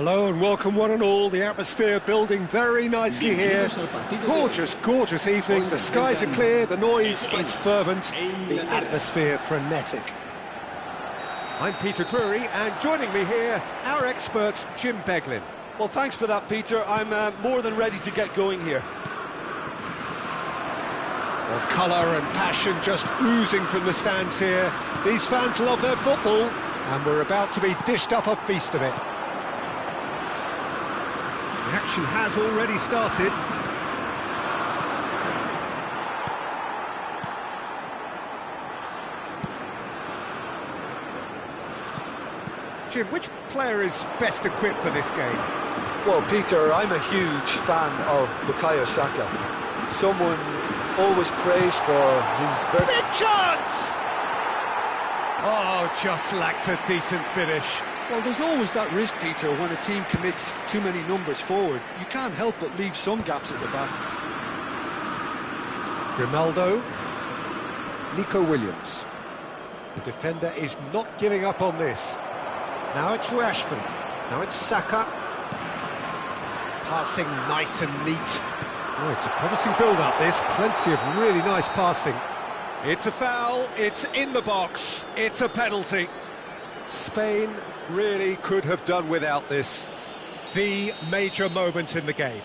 Hello and welcome one and all. The atmosphere building very nicely here. Gorgeous, gorgeous evening. The skies are clear, the noise is fervent, the atmosphere frenetic. I'm Peter Drury, and joining me here, our expert Jim Beglin. Well, thanks for that, Peter. I'm more than ready to get going here. Well, colour and passion just oozing from the stands here. These fans love their football, and we're about to be dished up a feast of it. The action has already started. Jim, which player is best equipped for this game? Well, Peter, I'm a huge fan of Bukayo Saka. Someone always praised for his... Big chance! Oh, just lacked a decent finish. Well, there's always that risk, Peter, when a team commits too many numbers forward. You can't help but leave some gaps at the back. Grimaldo. Nico Williams. The defender is not giving up on this. Now it's Rashford. Now it's Saka. Passing nice and neat. Oh, it's a promising build-up, this. Plenty of really nice passing. It's a foul. It's in the box. It's a penalty. Spain really could have done without this. The major moment in the game.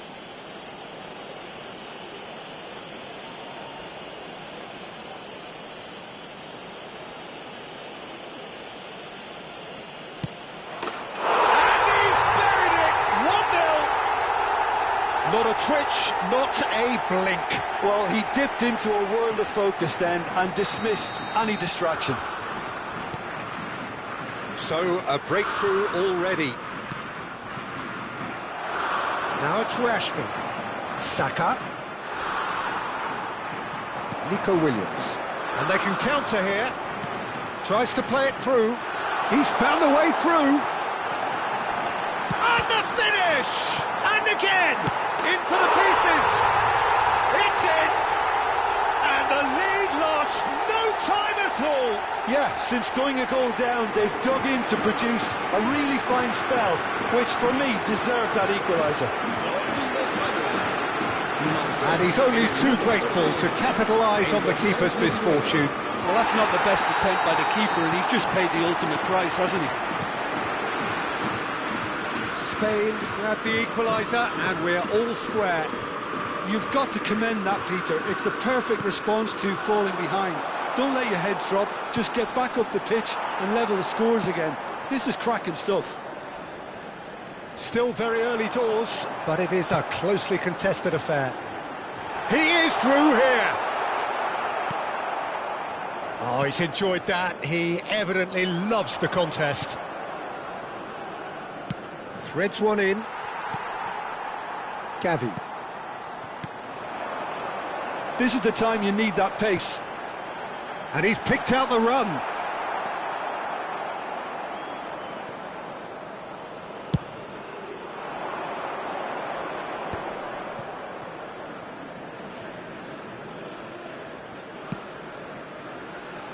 Not a twitch, not a blink. Well, he dipped into a world of focus then and dismissed any distraction. So, a breakthrough already. Now it's Rashford. Saka. Nico Williams. And they can counter here. Tries to play it through. He's found a way through. And the finish! And again! In for the pieces! It's in! And the lead lost no time at all! Yeah, since going a goal down, they've dug in to produce a really fine spell, which for me deserved that equaliser. And he's only too grateful to capitalise on the keeper's misfortune. Well, that's not the best attempt by the keeper, and he's just paid the ultimate price, hasn't he? Spain grab the equaliser, and we're all square. You've got to commend that, Peter. It's the perfect response to falling behind. Don't let your heads drop, just get back up the pitch and level the scores again. This is cracking stuff. Still very early doors, but it is a closely contested affair. He is through here! Oh, he's enjoyed that. He evidently loves the contest. Threads one in. Gavi. This is the time you need that pace. And he's picked out the run.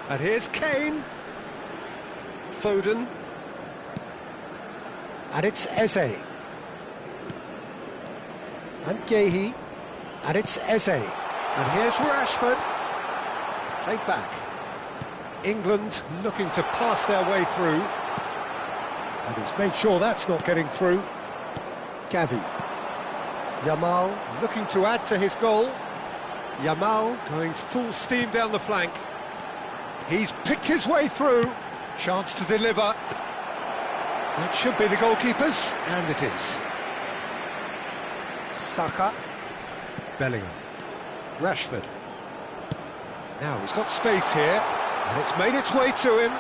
And here's Kane. Foden. And it's Eze. And Gehi. And it's Eze. And here's Rashford. Played back. England looking to pass their way through. And he's made sure that's not getting through. Gavi. Yamal looking to add to his goal. Yamal going full steam down the flank. He's picked his way through. Chance to deliver. That should be the goalkeepers, and it is. Saka. Bellingham. Rashford. Now he's got space here, and it's made its way to him.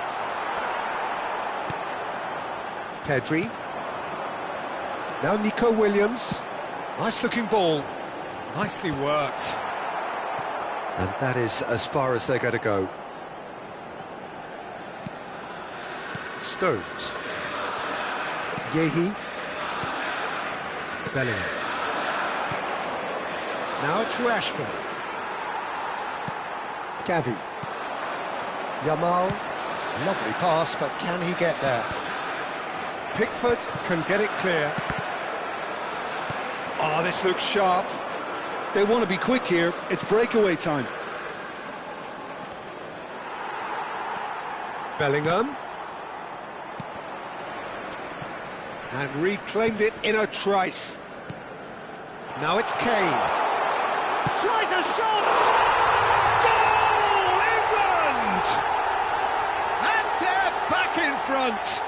Pedri. Now Nico Williams. Nice looking ball. Nicely worked. And that is as far as they're going to go. Stones. Gehi. Bellingham. Now it's Rashford. Gavi. Yamal. Lovely pass, but can he get there? Pickford can get it clear. Oh, this looks sharp. They want to be quick here. It's breakaway time. Bellingham. And reclaimed it in a trice. Now it's Kane. Tries a shot! Goal, England! And they're back in front.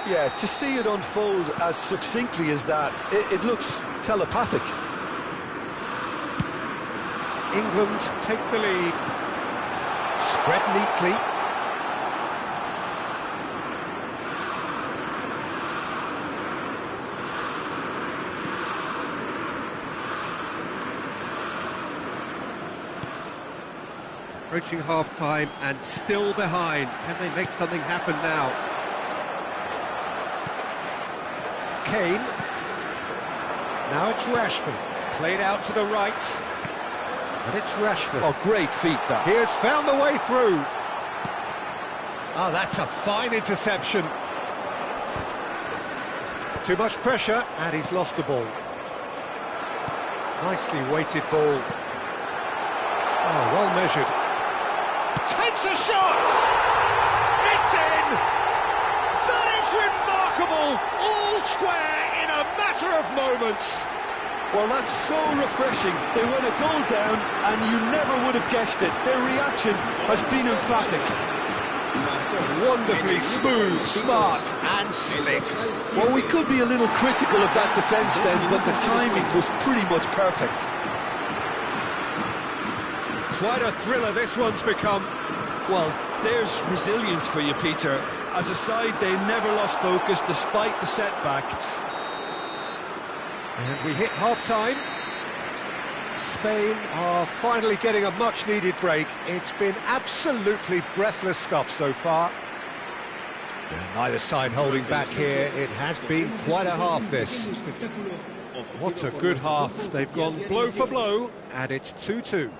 Yeah, to see it unfold as succinctly as that, it looks telepathic. England take the lead. Spread neatly. Approaching half-time and still behind. Can they make something happen now? Kane. Now it's Rashford. Played out to the right. And it's Rashford. Oh, great feat, that. He has found the way through. Oh, that's a fine interception. Too much pressure, and he's lost the ball. Nicely weighted ball. Oh, well measured. Takes a shot! It's in! That is remarkable! All square in a matter of moments. Well, that's so refreshing. They went a goal down, and you never would have guessed it. Their reaction has been emphatic. Wonderfully smooth, smart and slick. Well, we could be a little critical of that defence then, but the timing was pretty much perfect. Quite a thriller this one's become. Well, there's resilience for you, Peter. As a side, they never lost focus despite the setback. And we hit half-time. Spain are finally getting a much-needed break. It's been absolutely breathless stuff so far. And neither side holding back here. It has been quite a half, this. What a good half. They've gone blow for blow, and it's 2-2.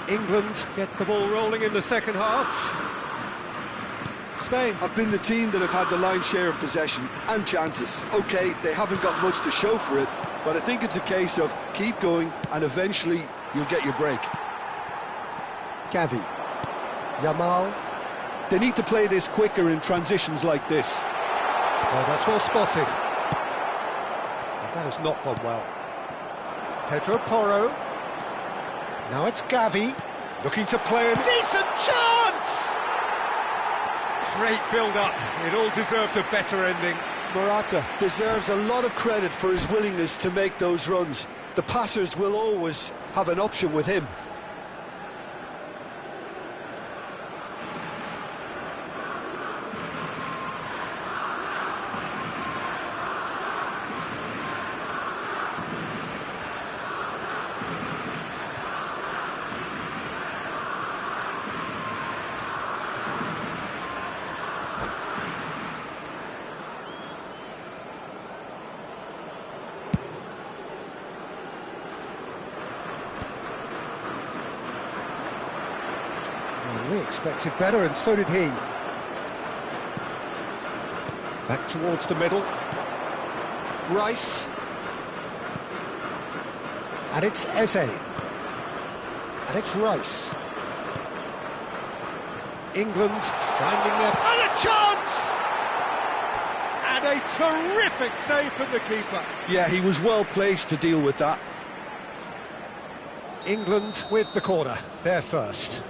England get the ball rolling in the second half. Spain have been the team that have had the lion's share of possession and chances. OK, they haven't got much to show for it, but I think it's a case of keep going and eventually you'll get your break. Gavi. Yamal. They need to play this quicker in transitions like this. Oh, that's well spotted. That has not gone well. Pedro Porro. Now it's Gavi, looking to play a decent chance! Great build-up, it all deserved a better ending. Morata deserves a lot of credit for his willingness to make those runs. The passers will always have an option with him. We expected better, and so did he. Back towards the middle. Rice. And it's Eze. And it's Rice. England finding their... And a chance! And a terrific save from the keeper. Yeah, he was well placed to deal with that. England with the corner, they're first.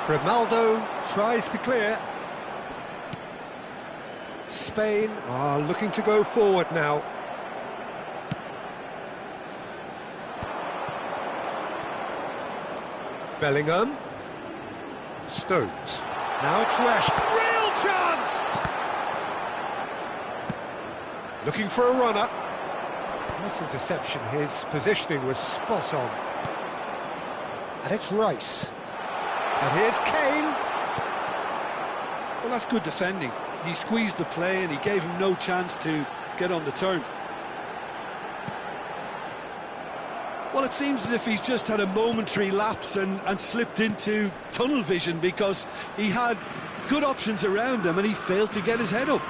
Grimaldo tries to clear. Spain are looking to go forward now. Bellingham. Stones. Now it's Rashford. Real chance! Looking for a runner. Nice interception, his positioning was spot on. And it's Rice. And here's Kane. Well, that's good defending. He squeezed the play and he gave him no chance to get on the turn. Well, it seems as if he's just had a momentary lapse and slipped into tunnel vision, because he had good options around him and he failed to get his head up.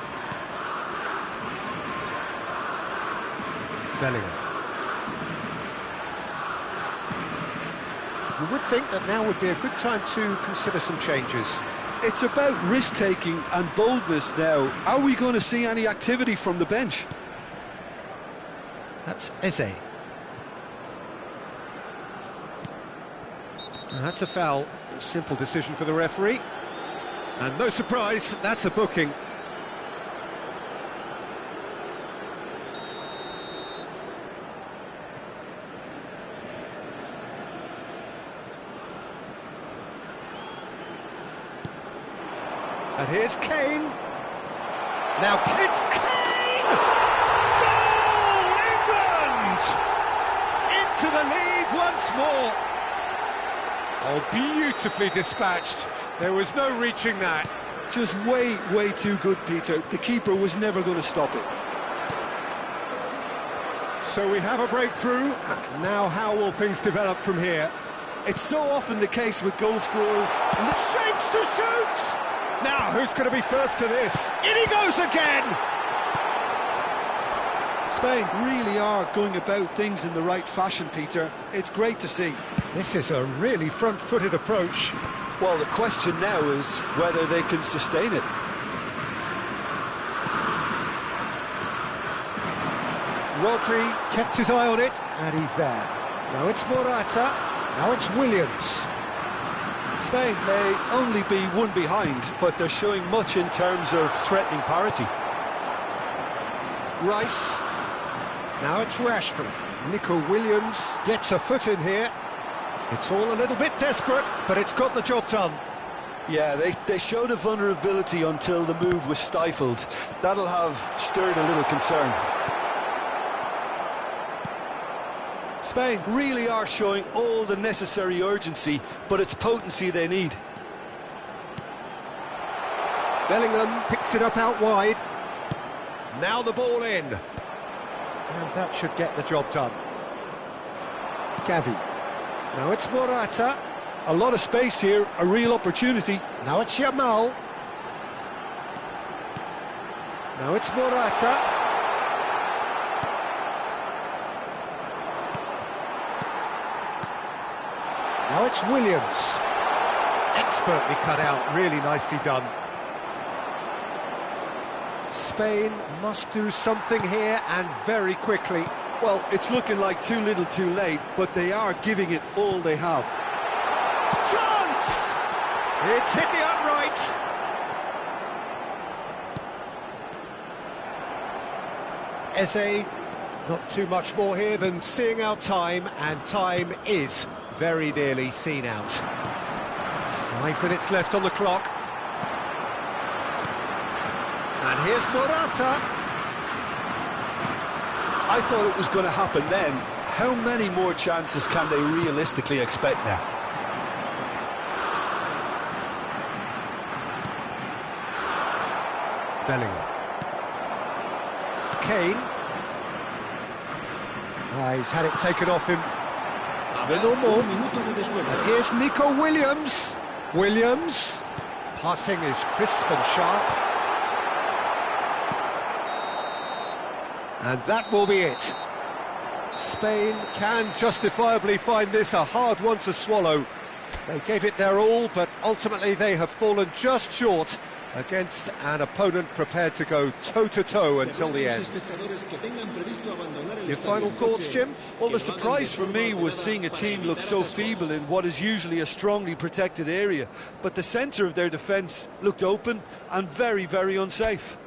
Bellingham. You would think that now would be a good time to consider some changes. It's about risk-taking and boldness now. Are we going to see any activity from the bench? That's Eze. And that's a foul. A simple decision for the referee. And no surprise, that's a booking. And here's Kane. Now it's Kane! Goal! England! Into the lead once more. Oh, beautifully dispatched. There was no reaching that. Just way, way too good, Peter. The keeper was never going to stop it. So we have a breakthrough. Now how will things develop from here? It's so often the case with goal scorers. Shapes to shoot! Now, who's going to be first to this? In he goes again! Spain really are going about things in the right fashion, Peter. It's great to see. This is a really front-footed approach. Well, the question now is whether they can sustain it. Rodri kept his eye on it, and he's there. Now it's Morata, now it's Williams. Spain may only be one behind, but they're showing much in terms of threatening parity. Rice. Now it's Rashford. Nico Williams gets a foot in here. It's all a little bit desperate, but it's got the job done. Yeah, they showed a vulnerability until the move was stifled. That'll have stirred a little concern. Spain really are showing all the necessary urgency, but it's potency they need. Bellingham picks it up out wide. Now the ball in. And that should get the job done. Gavi. Now it's Morata. A lot of space here, a real opportunity. Now it's Yamal. Now it's Morata. Now it's Williams. Expertly cut out, really nicely done. Spain must do something here, and very quickly. Well, it's looking like too little too late, but they are giving it all they have. Chance! It's hit the upright. Eze, not too much more here than seeing out time, and time is very nearly seen out. 5 minutes left on the clock. And here's Morata. I thought it was going to happen then. How many more chances can they realistically expect now? Bellingham. Kane. He's had it taken off him. And here's Nico Williams. Williams. Passing is crisp and sharp. And that will be it. Spain can justifiably find this a hard one to swallow. They gave it their all, but ultimately they have fallen just short against an opponent prepared to go toe-to-toe until the end. Your final thoughts, Jim? Well, the surprise for me was seeing a team look so feeble in what is usually a strongly protected area, but the centre of their defence looked open and very, very unsafe.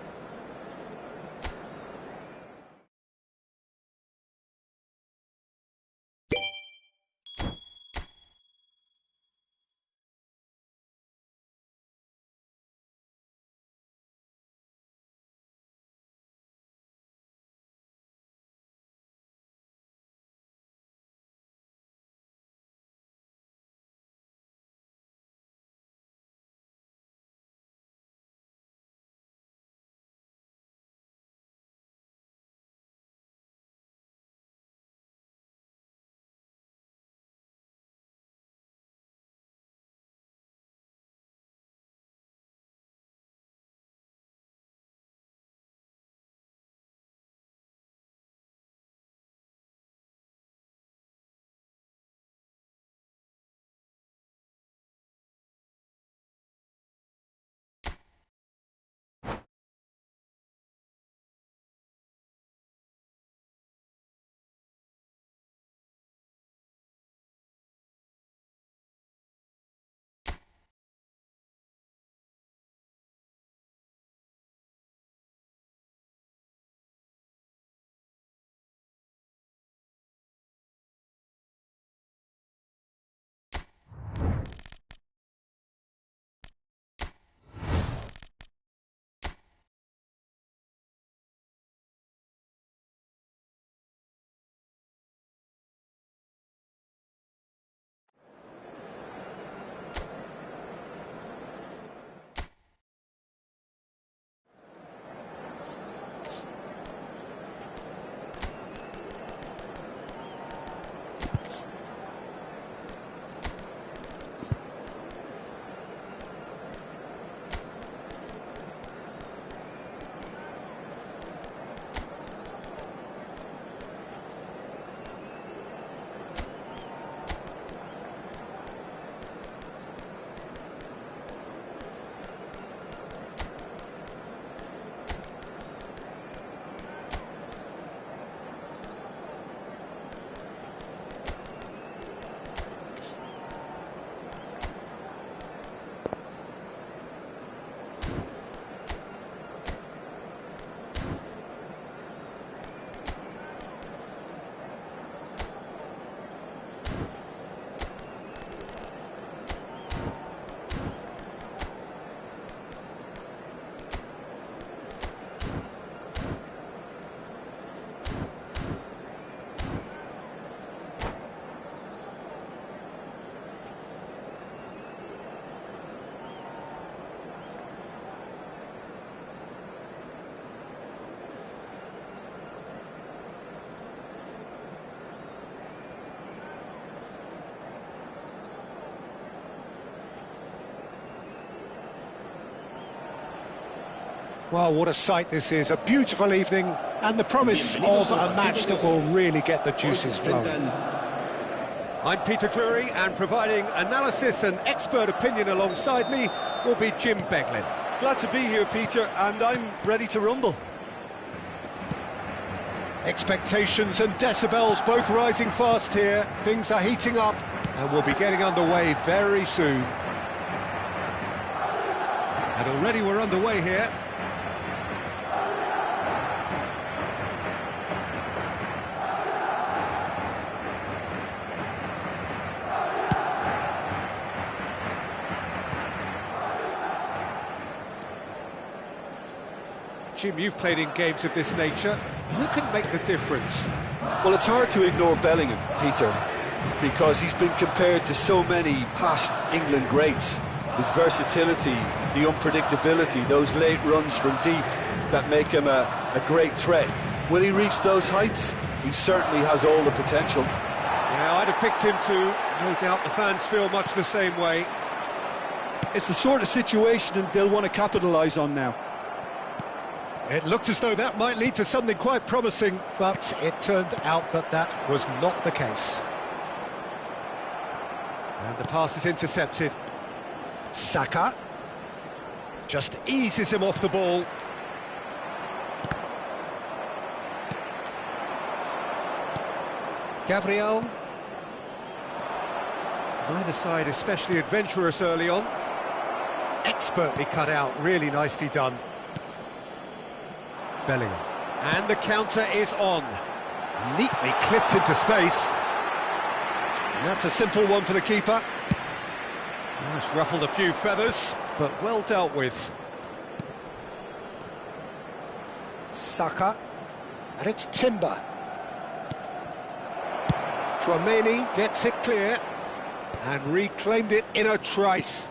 Well, what a sight this is. A beautiful evening and the promise of a match that will really get the juices flowing. I'm Peter Drury, and providing analysis and expert opinion alongside me will be Jim Beglin. Glad to be here, Peter, and I'm ready to rumble. Expectations and decibels both rising fast here. Things are heating up and we'll be getting underway very soon. And already we're underway here. Jim, you've played in games of this nature. Who can make the difference? Well, it's hard to ignore Bellingham, Peter, because he's been compared to so many past England greats. His versatility, the unpredictability, those late runs from deep that make him a great threat. Will he reach those heights? He certainly has all the potential. Yeah, I'd have picked him too. No doubt the fans feel much the same way. It's the sort of situation they'll want to capitalise on now. It looked as though that might lead to something quite promising, but it turned out that that was not the case. And the pass is intercepted. Saka just eases him off the ball. Gabriel. Neither side especially adventurous early on. Expertly cut out, really nicely done. Bellingham. And the counter is on. Neatly clipped into space. And that's a simple one for the keeper. It's ruffled a few feathers, but well dealt with. Saka. And it's Timber. Tchouaméni gets it clear. And reclaimed it in a trice.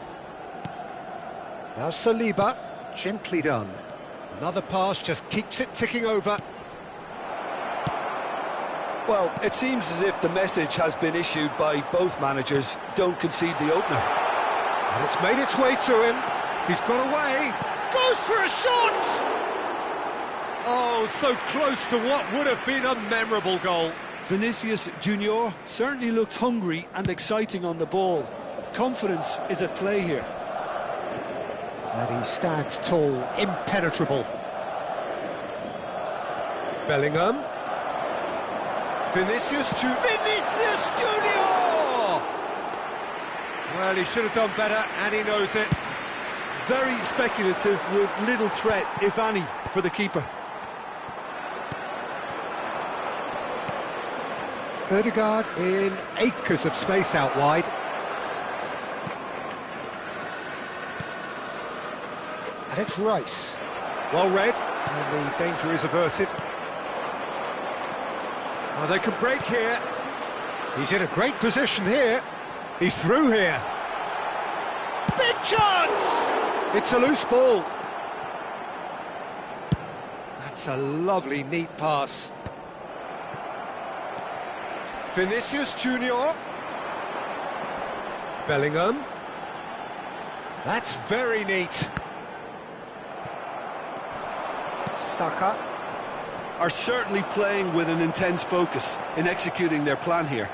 Now Saliba, gently done. Another pass just keeps it ticking over. Well, it seems as if the message has been issued by both managers: don't concede the opener. And it's made its way to him. He's got away. Goes for a shot! Oh, so close to what would have been a memorable goal. Vinicius Junior certainly looked hungry and exciting on the ball. Confidence is at play here. And he stands tall, impenetrable. Bellingham. Vinicius Junior! Well, he should have done better, and he knows it. Very speculative with little threat, if any, for the keeper. Ødegaard in acres of space out wide. And it's Rice. Well read, and the danger is averted. Oh, they can break here. He's in a great position here. He's through here. Big chance! It's a loose ball. That's a lovely, neat pass. Vinicius Junior. Bellingham. That's very neat. Saka. Are certainly playing with an intense focus in executing their plan here.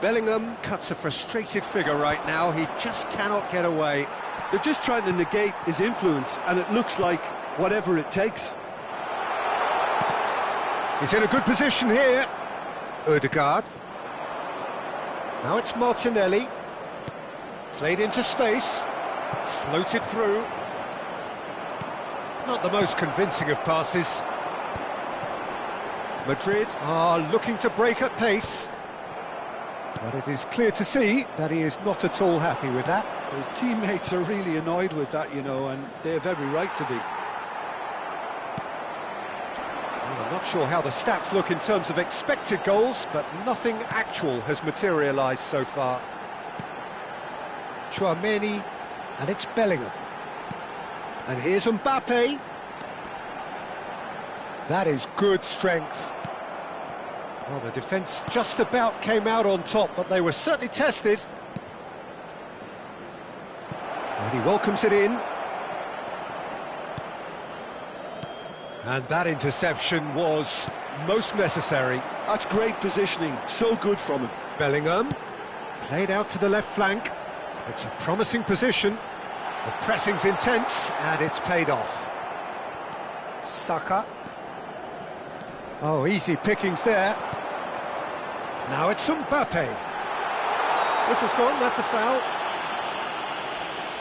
Bellingham cuts a frustrated figure right now. He just cannot get away. They're just trying to negate his influence, and it looks like whatever it takes. He's in a good position here. Ødegaard. Now it's Martinelli. Played into space. Floated through. Not the most convincing of passes. Madrid are looking to break at pace. But it is clear to see that he is not at all happy with that. His teammates are really annoyed with that, you know, and they have every right to be. Well, I'm not sure how the stats look in terms of expected goals, but nothing actual has materialised so far. Tchouaméni, and it's Bellingham. And here's Mbappe. That is good strength. Well, the defence just about came out on top, but they were certainly tested. And he welcomes it in. And that interception was most necessary. That's great positioning, so good from him. Bellingham, played out to the left flank. It's a promising position. The pressing's intense, and it's paid off. Saka. Oh, easy pickings there. Now it's Mbappe. This has gone, that's a foul.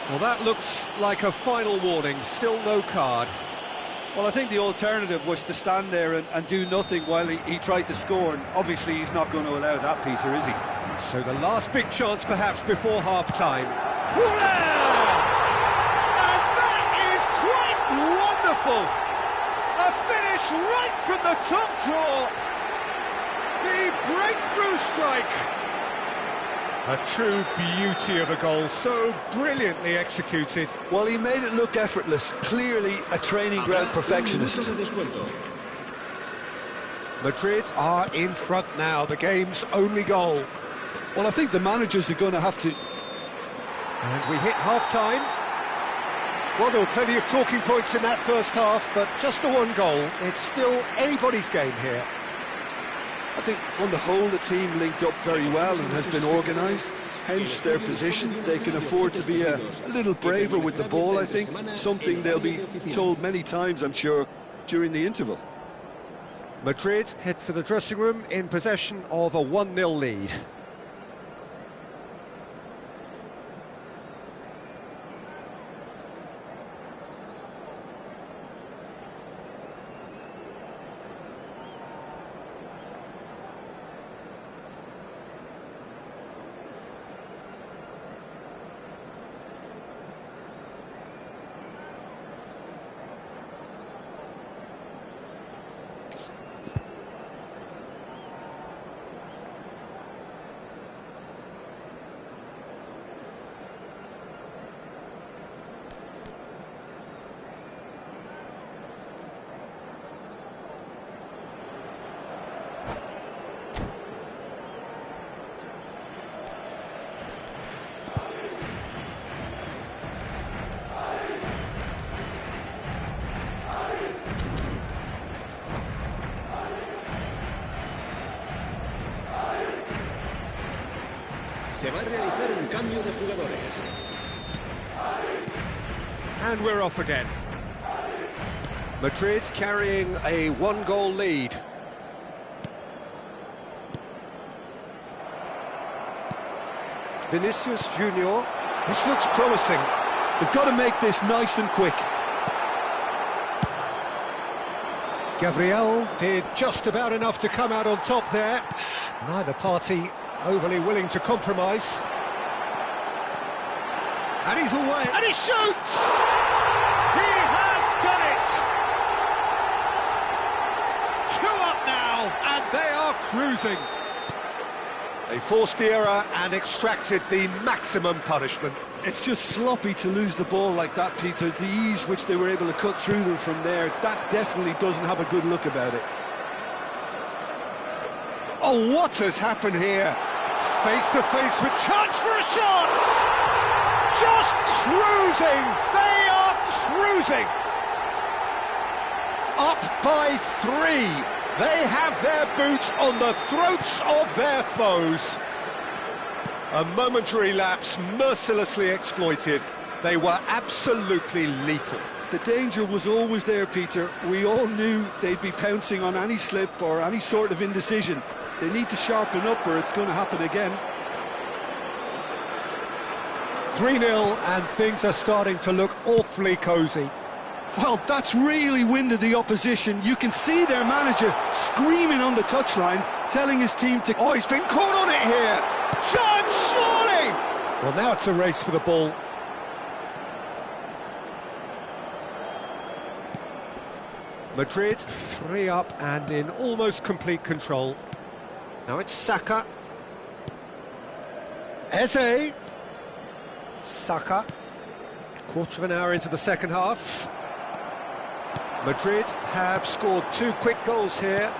Well, that looks like a final warning, still no card. Well, I think the alternative was to stand there and do nothing while he tried to score, and obviously he's not going to allow that, Peter, is he? So the last big chance perhaps before half-time. And that is quite wonderful! A finish right from the top draw! The breakthrough strike! A true beauty of a goal, so brilliantly executed. Well, he made it look effortless, clearly a training ground perfectionist. Madrid are in front now, the game's only goal. Well, I think the managers are going to have to... And we hit half-time. Well, there were plenty of talking points in that first half, but just the one goal. It's still anybody's game here. I think on the whole the team linked up very well and has been organised, hence their position. They can afford to be a little braver with the ball, I think, something they'll be told many times, I'm sure, during the interval. Madrid head for the dressing room in possession of a 1-0 lead. Se va a realizar un cambio de jugadores. And we're off again. Madrid carrying a 1-goal lead. Vinicius Junior. This looks promising. They've got to make this nice and quick. Gabriel did just about enough to come out on top there. Neither party overly willing to compromise. And he's away. And he shoots! He has done it! 2 up now, and they are cruising. They forced the error and extracted the maximum punishment. It's just sloppy to lose the ball like that, Peter. The ease which they were able to cut through them from there, that definitely doesn't have a good look about it. Oh, what has happened here? Face to face with chance for a shot! Just cruising! They are cruising! Up by 3. They have their boots on the throats of their foes. A momentary lapse mercilessly exploited. They were absolutely lethal. The danger was always there, Peter. We all knew they'd be pouncing on any slip or any sort of indecision. They need to sharpen up or it's going to happen again. 3-0 and things are starting to look awfully cosy. Well, that's really winded the opposition. You can see their manager screaming on the touchline, telling his team to... Oh, he's been caught on it here! Chance, surely! Well, now it's a race for the ball. Madrid 3 up and in almost complete control. Now it's Saka. Eze. Saka. Quarter of an hour into the second half. Madrid have scored 2 quick goals here.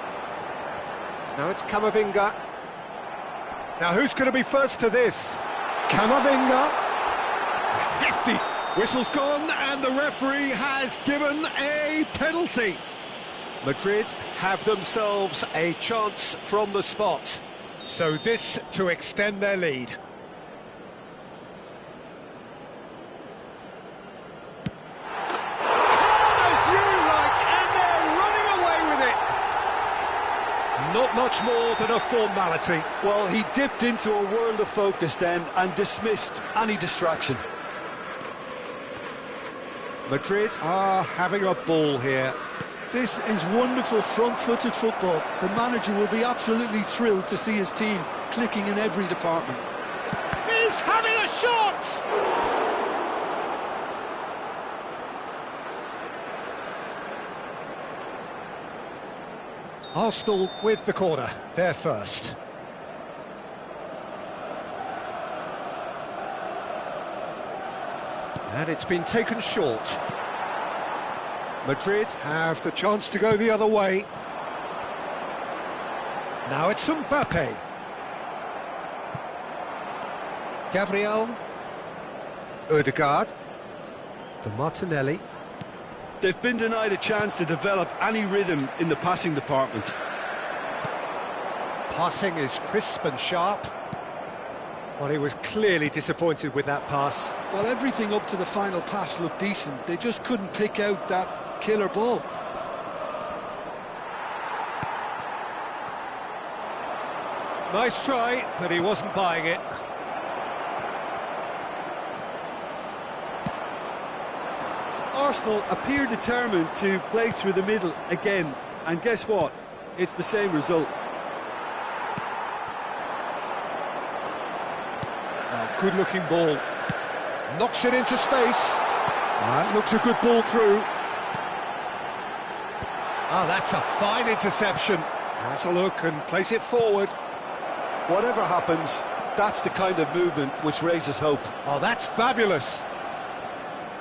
Now it's Camavinga. Now who's going to be first to this? Camavinga. Hefty. Whistle's gone and the referee has given a penalty. Madrid have themselves a chance from the spot. So this to extend their lead. Not much more than a formality. Well, he dipped into a world of focus then and dismissed any distraction. Madrid are having a ball here. This is wonderful front-footed football. The manager will be absolutely thrilled to see his team clicking in every department. He's having a shot! Arsenal with the corner, they're first. And it's been taken short. Madrid have the chance to go the other way. Now it's Mbappe. Gabriel. Odegaard. For Martinelli. They've been denied a chance to develop any rhythm in the passing department. Passing is crisp and sharp. Well, he was clearly disappointed with that pass. Well, everything up to the final pass looked decent. They just couldn't pick out that killer ball. Nice try, but he wasn't buying it. Arsenal appear determined to play through the middle again, and guess what? It's the same result. Good looking ball. Knocks it into space. Looks a good ball through. Oh, that's a fine interception. Has a look and plays it forward. Whatever happens, that's the kind of movement which raises hope. Oh, that's fabulous.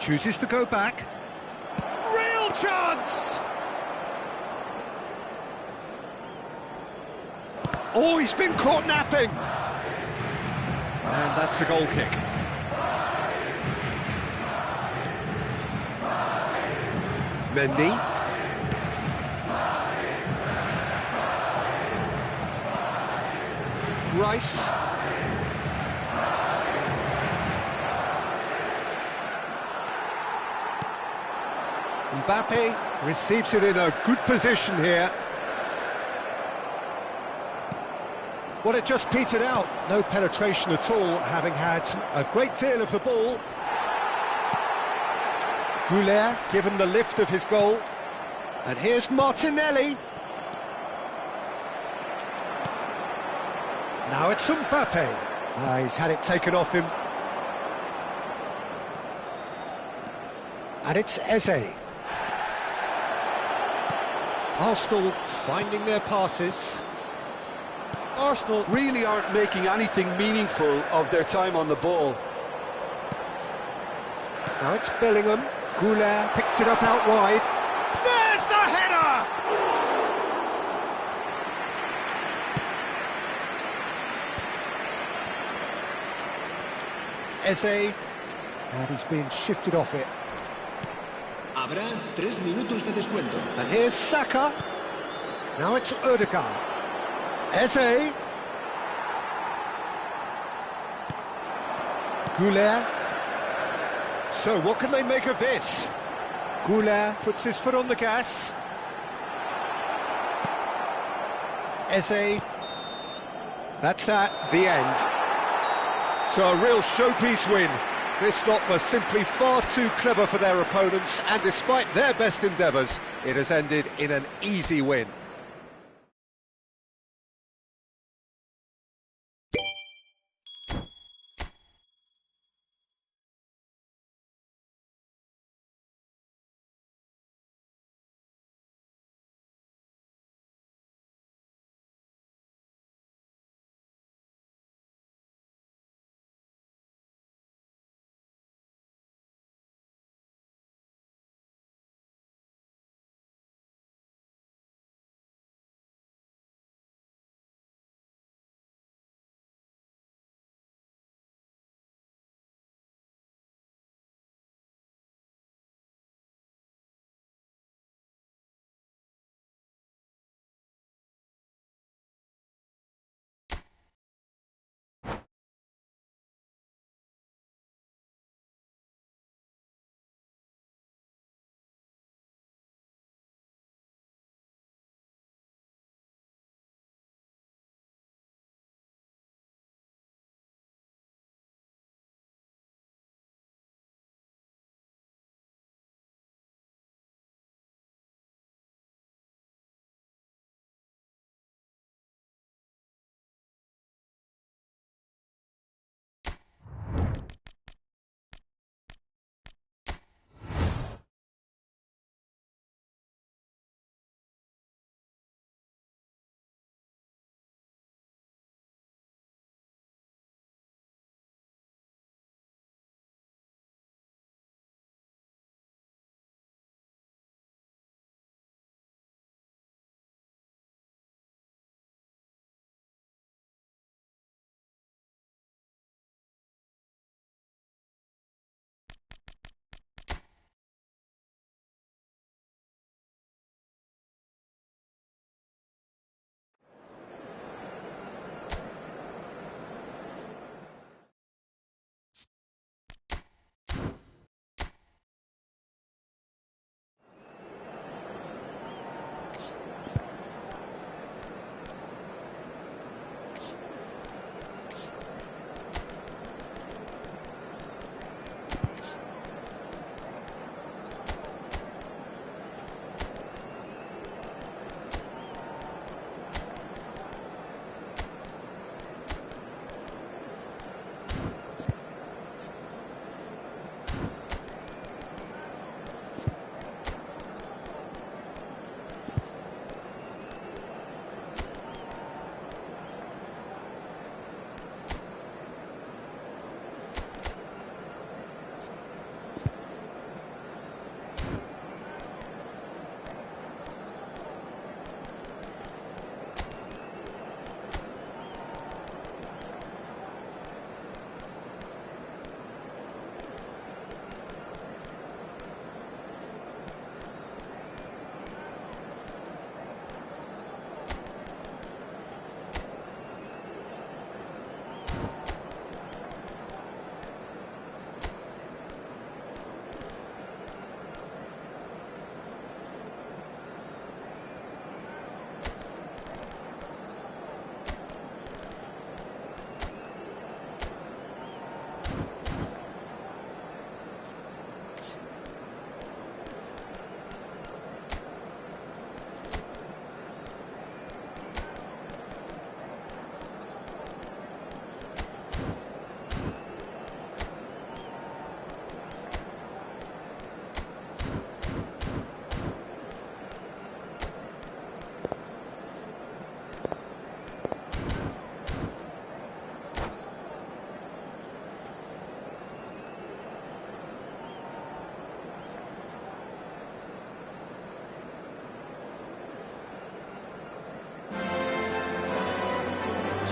Chooses to go back. Real chance! Oh, he's been caught napping. And that's a goal kick. Mendy. Rice. Mbappe receives it in a good position here. Well, it just petered out. No penetration at all, having had a great deal of the ball. Goulet given the lift of his goal. And here's Martinelli. Now it's Mbappe. He's had it taken off him. And it's Eze. Arsenal finding their passes. Arsenal really aren't making anything meaningful of their time on the ball. Now it's Bellingham. Goulet picks it up out wide. There's the header! Eze, and he's being shifted off it. Habrá 3 minutos de descuento. And here's Saka. Now it's Odegaard. Eze. Goulet. So what can they make of this? Goulet puts his foot on the gas. Eze. That's that, the end. So a real showpiece win. This lot was simply far too clever for their opponents, and despite their best endeavours, it has ended in an easy win.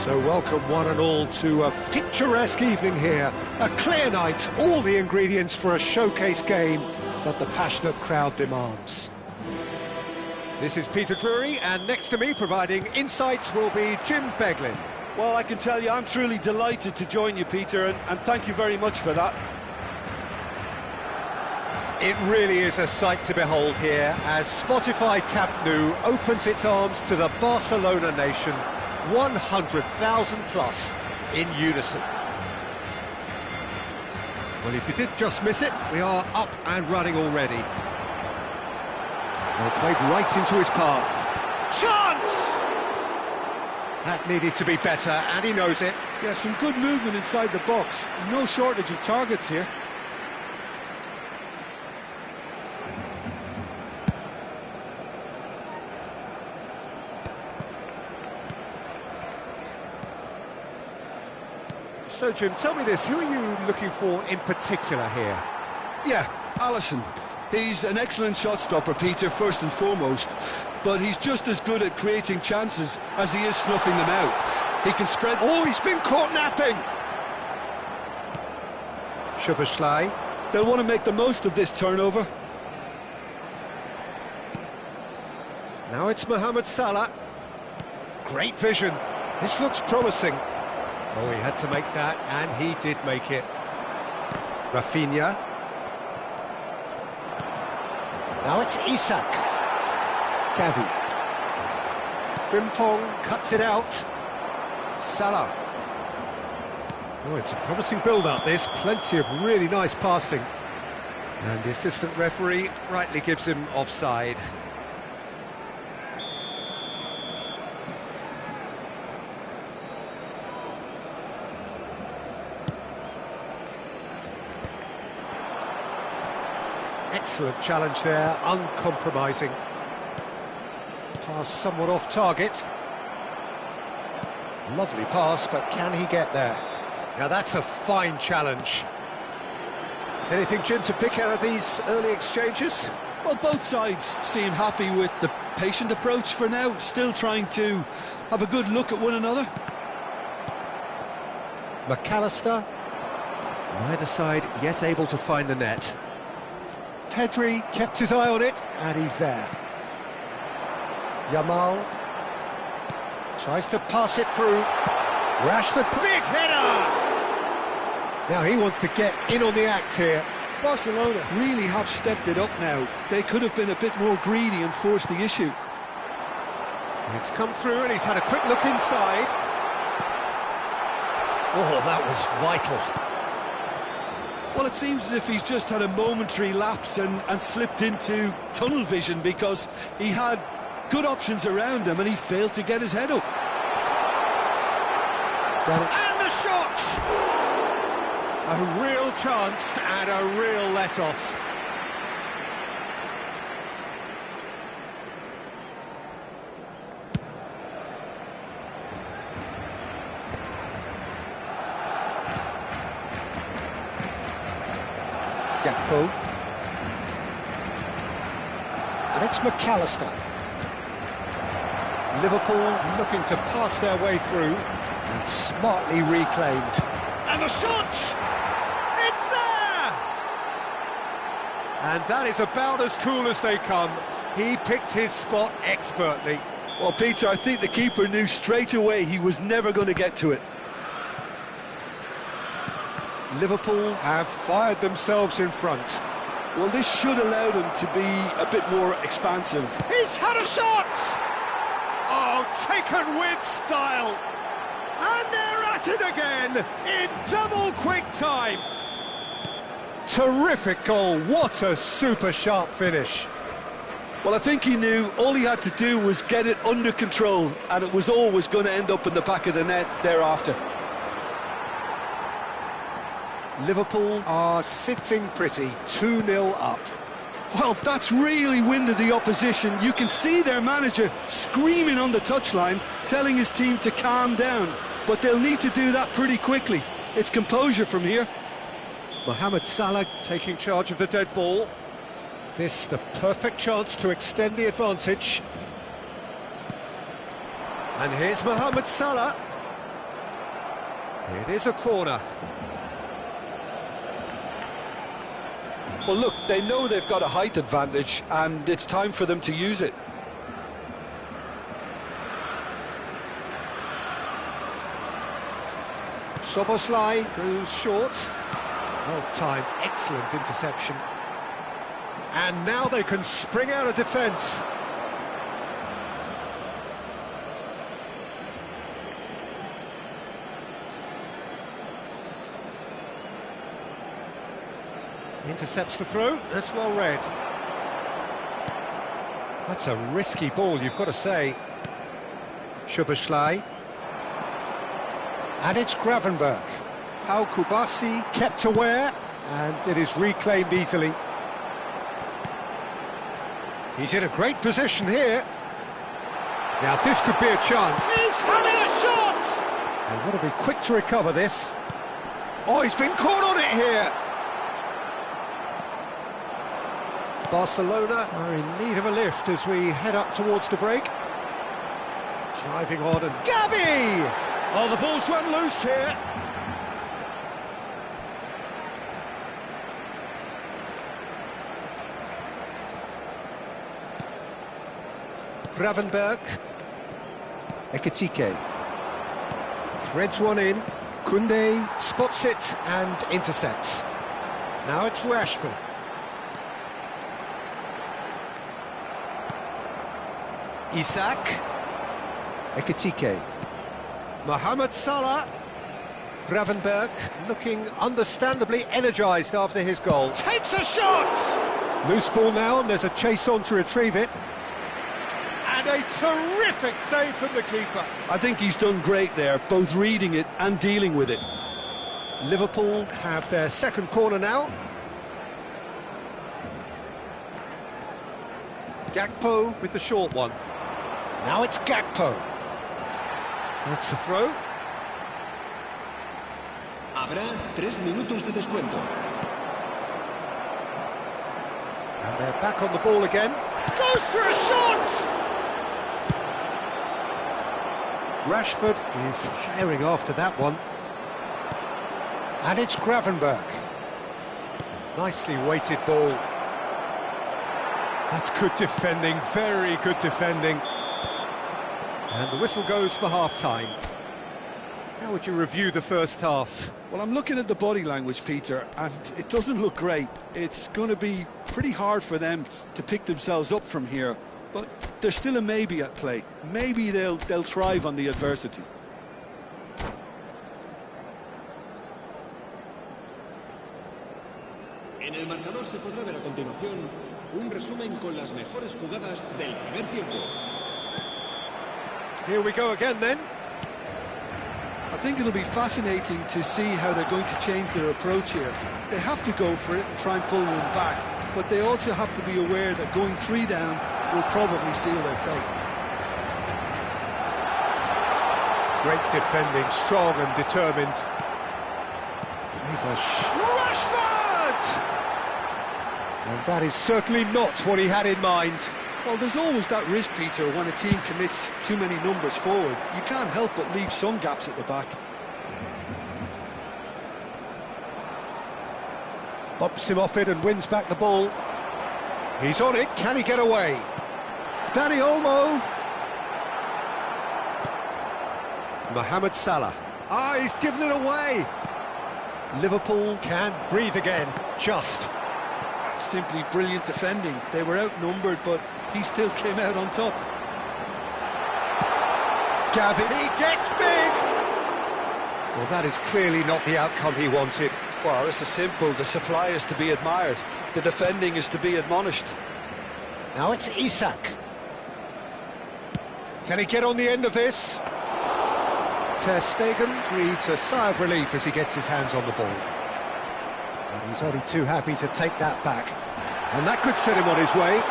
So welcome one and all to a picturesque evening here. A clear night, all the ingredients for a showcase game that the passionate crowd demands. This is Peter Drury, and next to me providing insights will be Jim Beglin. Well, I can tell you I'm truly delighted to join you, Peter, and thank you very much for that. It really is a sight to behold here as Spotify Camp Nou opens its arms to the Barcelona nation, 100,000 plus in unison. Well, if you did just miss it, we are up and running already. Well, played right into his path. Chance! That needed to be better, and he knows it. Yeah, some good movement inside the box. No shortage of targets here. So, Jim, tell me this, who are you looking for in particular here? Yeah, Alisson. He's an excellent shot stopper, Peter, first and foremost, but he's just as good at creating chances as he is snuffing them out. He can spread... Oh, he's been caught napping! Szoboszlai. They'll want to make the most of this turnover. Now it's Mohamed Salah. Great vision. This looks promising. Oh, he had to make that, and he did make it. Rafinha. Now it's Isak. Gavi. Frimpong cuts it out. Salah. Oh, it's a promising build-up, this. Plenty of really nice passing. And the assistant referee rightly gives him offside. Excellent challenge there, uncompromising. Pass somewhat off target. Lovely pass, but can he get there? Now that's a fine challenge. Anything, Jim, to pick out of these early exchanges? Well, both sides seem happy with the patient approach for now, still trying to have a good look at one another. McAllister. Neither side yet able to find the net. Pedri kept his eye on it, and he's there. Yamal tries to pass it through. Rashford, big header! Now he wants to get in on the act here. Barcelona really have stepped it up now. They could have been a bit more greedy and forced the issue. It's come through and he's had a quick look inside. Oh, that was vital. Well, it seems as if he's just had a momentary lapse and slipped into tunnel vision, because he had good options around him and he failed to get his head up. And the shot! A real chance and a real let-off. Gakpo. And it's McAllister. Liverpool looking to pass their way through and smartly reclaimed. And the shot! It's there! And that is about as cool as they come. He picked his spot expertly. Well, Peter, I think the keeper knew straight away he was never going to get to it. Liverpool have fired themselves in front. Well, this should allow them to be a bit more expansive. He's had a shot! Oh, taken with style! And they're at it again in double quick time. Terrific goal, what a super sharp finish. Well, I think he knew all he had to do was get it under control, and it was always going to end up in the back of the net thereafter. Liverpool are sitting pretty, 2-0 up. Well, that's really winded the opposition. You can see their manager screaming on the touchline, telling his team to calm down, but they'll need to do that pretty quickly. It's composure from here. Mohamed Salah taking charge of the dead ball. This the perfect chance to extend the advantage. And here's Mohamed Salah. It is a corner. Well, look, they know they've got a height advantage, and it's time for them to use it. Szoboszlai goes short. Well timed, excellent interception. And now they can spring out of defence. Intercepts the throw, that's well read. That's a risky ball, you've got to say. Szoboszlai. And it's Gravenberch. Paul Kubasi kept aware, and it is reclaimed easily. He's in a great position here. Now this could be a chance. He's having a shot! And want to be quick to recover this. Oh, he's been caught on it here. Barcelona are in need of a lift as we head up towards the break. Driving on and Gavi! Oh, the ball's run loose here. Gravenberch. Ekitike. Threads one in. Koundé spots it and intercepts. Now it's Rashford. Isak. Ekitike. Mohamed Salah. Gravenberch looking understandably energised after his goal. Takes a shot! Loose ball now, and there's a chase on to retrieve it. And a terrific save from the keeper. I think he's done great there, both reading it and dealing with it. Liverpool have their second corner now. Gakpo with the short one. Now it's Gakpo. That's the throw. Habrá 3 minutos de descuento. And they're back on the ball again. Goes for a shot! Rashford is herring after that one. And it's Gravenberch. Nicely weighted ball. That's good defending, very good defending. And the whistle goes for half-time. How would you review the first half? Well, I'm looking at the body language, Peter, and it doesn't look great. It's going to be pretty hard for them to pick themselves up from here, but there's still a maybe at play. Maybe they'll thrive on the adversity. En el marcador se podrá ver a continuación un resumen con las mejores jugadas del primer tiempo. Here we go again then. I think it'll be fascinating to see how they're going to change their approach here. They have to go for it and try and pull one back, but they also have to be aware that going 3 down will probably seal their fate. Great defending, strong and determined. He's a Rashford! And that is certainly not what he had in mind. Well, there's always that risk, Peter, when a team commits too many numbers forward. You can't help but leave some gaps at the back. Bumps him off it and wins back the ball. He's on it, can he get away? Danny Olmo. Mohamed Salah. Ah, he's given it away. Liverpool can breathe again, just. Simply brilliant defending. They were outnumbered, but he still came out on top. Gavin, he gets big! Well, that is clearly not the outcome he wanted. Well, this is simple. The supply is to be admired. The defending is to be admonished. Now it's Isak. Can he get on the end of this? Ter Stegen breathes a sigh of relief as he gets his hands on the ball. And he's only too happy to take that back. And that could set him on his way.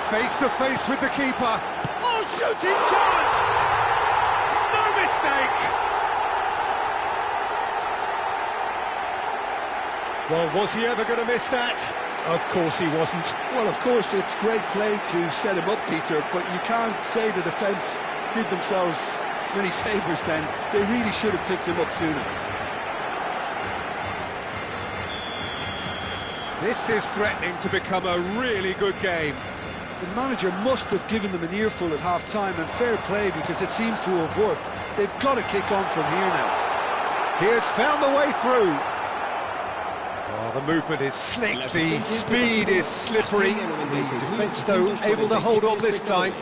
Face to face with the keeper. Oh, shooting chance! No mistake! Well, was he ever going to miss that? Of course he wasn't. Well, of course, it's great play to set him up, Peter, but you can't say the defence did themselves many favours then. They really should have picked him up sooner. This is threatening to become a really good game. The manager must have given them an earful at half-time, and fair play because it seems to have worked. They've got to kick on from here now. He has found the way through. Oh, the movement is slick, the speed is slippery. The defence, though, able to hold on this time.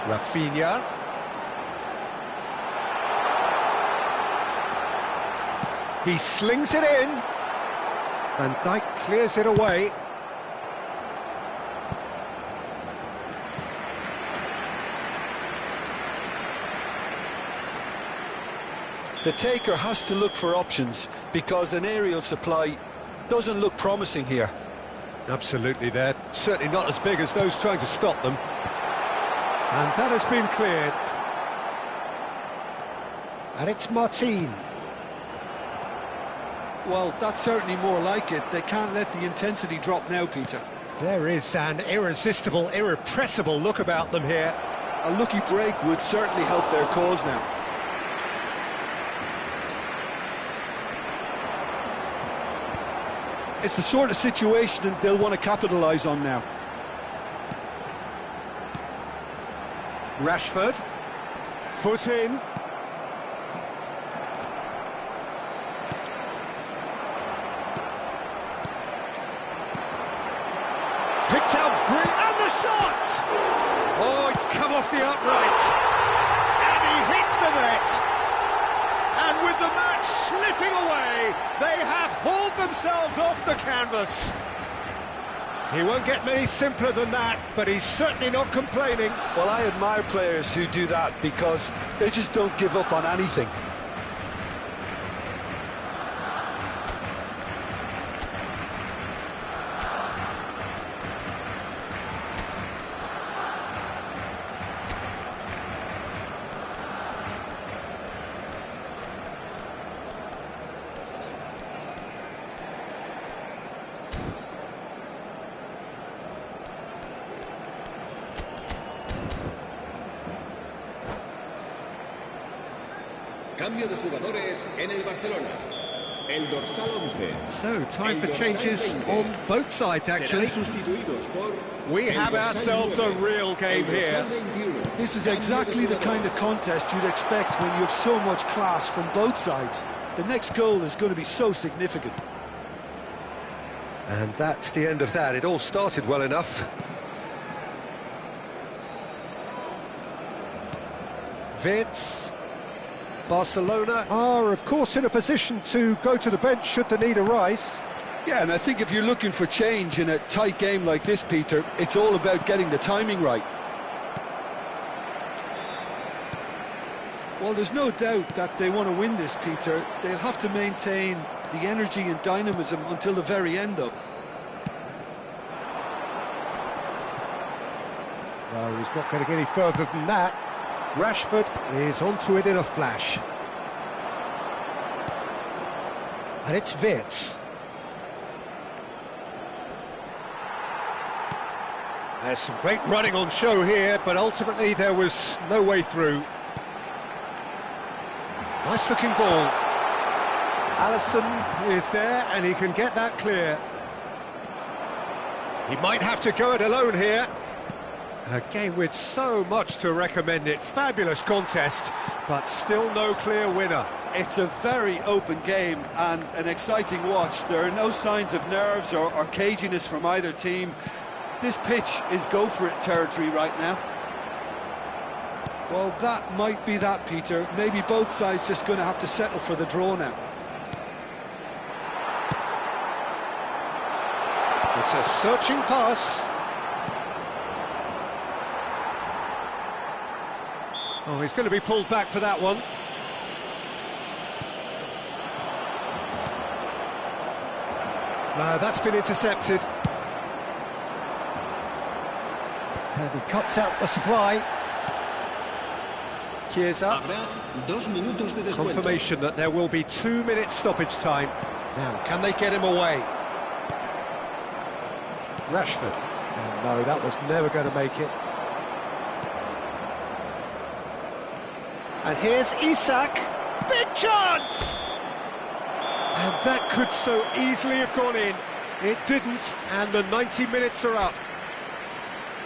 Rafinha. He slings it in. Van Dijk clears it away. The taker has to look for options because an aerial supply doesn't look promising here. Absolutely, they're certainly not as big as those trying to stop them. And that has been cleared. And it's Martin. Well, that's certainly more like it. They can't let the intensity drop now, Peter. There is an irresistible, irrepressible look about them here. A lucky break would certainly help their cause now. It's the sort of situation that they'll want to capitalise on now. Rashford, foot in. Picked out, and the shot! Oh, it's come off the upright. And he hits the net. And with the match slipping away, they have hauled themselves off the canvas. He won't get many simpler than that, but he's certainly not complaining. Well, I admire players who do that because they just don't give up on anything. Cambio de jugadores en el Barcelona. El dorsal 11. So, time for changes on both sides, actually. Serán sustituidos por We have el dorsal ourselves a 9, real game el here. dorsal 21. This is exactly the kind of contest you'd expect when you have so much class from both sides. The next goal is going to be so significant. And that's the end of that. It all started well enough. Wirtz. Barcelona are, of course, in a position to go to the bench should the need arise. Yeah, and I think if you're looking for change in a tight game like this, Peter, it's all about getting the timing right. Well, there's no doubt that they want to win this, Peter. They'll have to maintain the energy and dynamism until the very end, though. No, he's not going to get any further than that. Rashford is onto it in a flash. And it's Wirtz. There's some great running on show here, but ultimately there was no way through. Nice looking ball. Alisson is there and he can get that clear. He might have to go it alone here. A game with so much to recommend it. Fabulous contest, but still no clear winner. It's a very open game and an exciting watch. There are no signs of nerves or caginess from either team. This pitch is go-for-it territory right now. Well, that might be that, Peter. Maybe both sides just going to have to settle for the draw now. It's a searching pass. Oh, he's going to be pulled back for that one. No, that's been intercepted. And he cuts out the supply. Chiesa. Confirmation that there will be 2 minutes stoppage time. Now, can they get him away? Rashford. Oh, no, that was never going to make it. And here's Isak. Big chance! And that could so easily have gone in. It didn't, and the 90 minutes are up.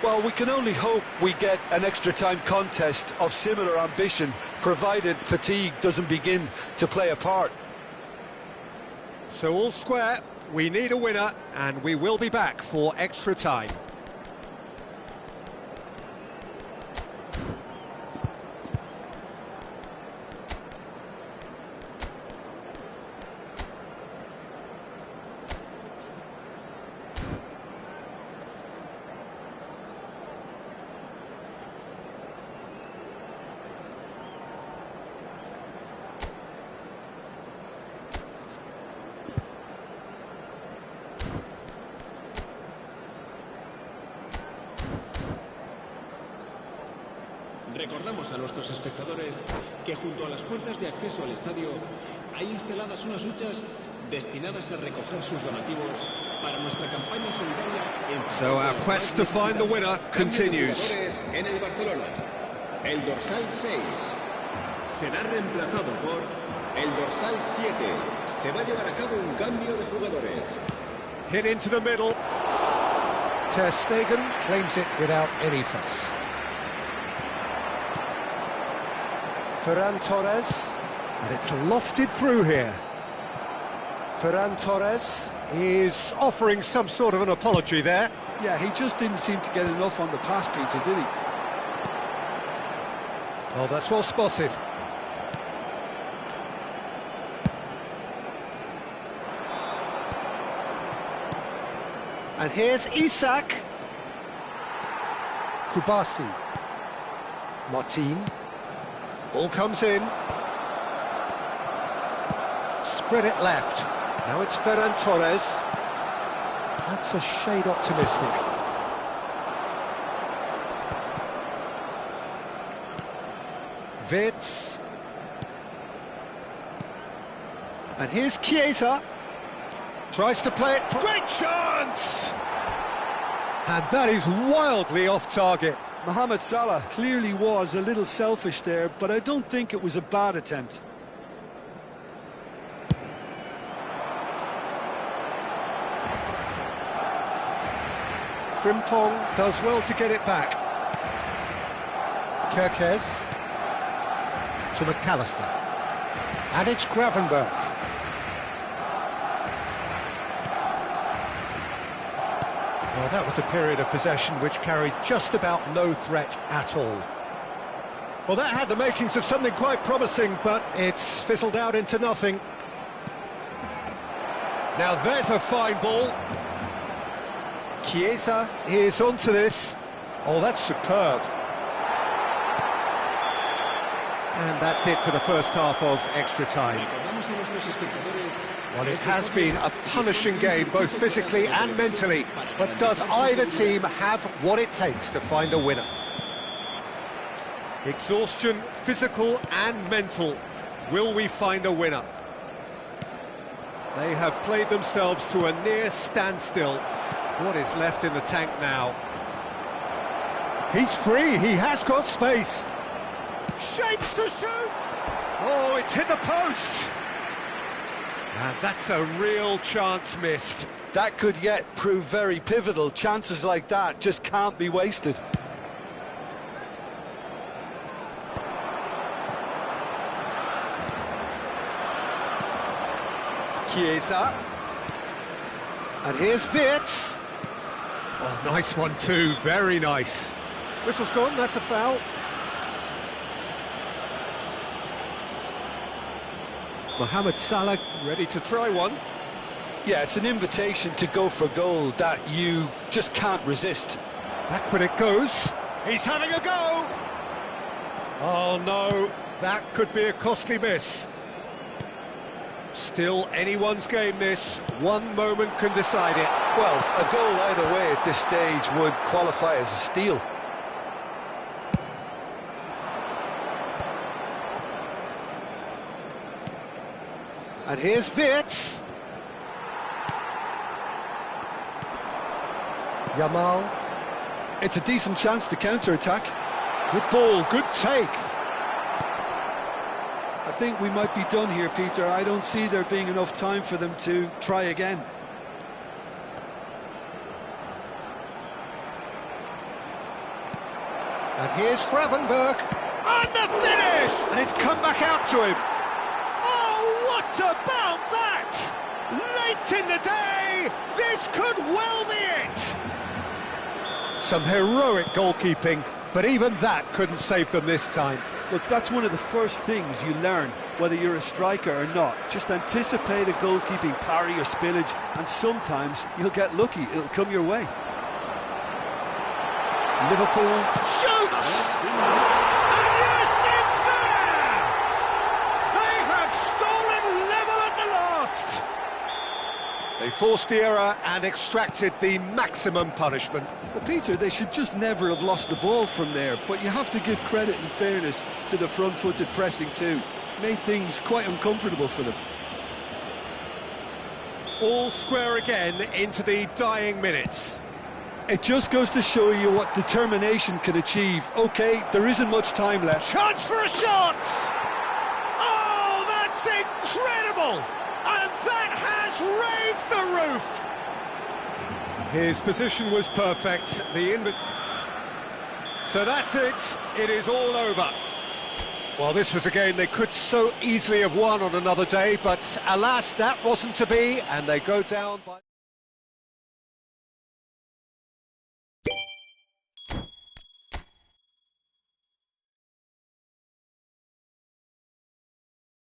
Well, we can only hope we get an extra-time contest of similar ambition, provided fatigue doesn't begin to play a part. So all square, we need a winner, and we will be back for extra time. Recordamos a nuestros espectadores que junto a las puertas de acceso al estadio hay instaladas unas huchas destinadas a recoger sus donativos para nuestra campaña solidaria. So our quest to find the winner continues. En el Barcelona, el dorsal 6 será reemplazado por el dorsal 7. Se va a llevar a cabo un cambio de jugadores. Hit into the middle. Ter Stegen claims it without any fuss. Ferran Torres, and it's lofted through here. Ferran Torres is offering some sort of an apology there. Yeah, he just didn't seem to get enough on the pass, Peter, did he? Oh, that's well spotted. And here's Isak. Kubasi. Martin. Ball comes in. Spread it left. Now it's Ferran Torres. That's a shade optimistic. Wirtz. And here's Chiesa. Tries to play it. Great chance! And that is wildly off target. Mohamed Salah clearly was a little selfish there, but I don't think it was a bad attempt. Frimpong does well to get it back. Kirkes to McAllister. And it's Gravenberch. Well, that was a period of possession which carried just about no threat at all. Well, that had the makings of something quite promising, but it's fizzled out into nothing. Now there's a fine ball. Chiesa is onto this. Oh, that's superb. And that's it for the first half of extra time. Well, it has been a punishing game, both physically and mentally. But does either team have what it takes to find a winner? Exhaustion, physical and mental. Will we find a winner? They have played themselves to a near standstill. What is left in the tank now? He's free, he has got space. Shapes to shoot! Oh, it's hit the post! And that's a real chance missed. That could yet prove very pivotal. Chances like that just can't be wasted. Chiesa. And here's Wirtz. Oh, nice one too, very nice. Whistle's gone, that's a foul. Mohamed Salah ready to try one. Yeah, it's an invitation to go for goal that you just can't resist. Back when it goes. He's having a go! Oh no, that could be a costly miss. Still anyone's game this, one moment can decide it. Well, a goal either way at this stage would qualify as a steal. And here's Wirtz. Yamal. It's a decent chance to counter-attack. Good ball, good take. I think we might be done here, Peter. I don't see there being enough time for them to try again. And here's Gravenberg. And the finish! And it's come back out to him. Oh, what about that? Late in the day, this could well be it. Some heroic goalkeeping, but even that couldn't save them this time. Look, that's one of the first things you learn, whether you're a striker or not. Just anticipate a goalkeeping parry or spillage, and sometimes you'll get lucky, it'll come your way. Liverpool shoots! And yes, it's there! They have stolen level at the last! They forced the error and extracted the maximum punishment. Well, Peter, they should just never have lost the ball from there, but you have to give credit and fairness to the front-footed pressing too. Made things quite uncomfortable for them. All square again into the dying minutes. It just goes to show you what determination can achieve. OK, there isn't much time left. Chance for a shot! Oh, that's incredible! And that has raised the roof! His position was perfect. So that's it. It is all over. Well, this was a game they could so easily have won on another day, but alas, that wasn't to be, and they go down by...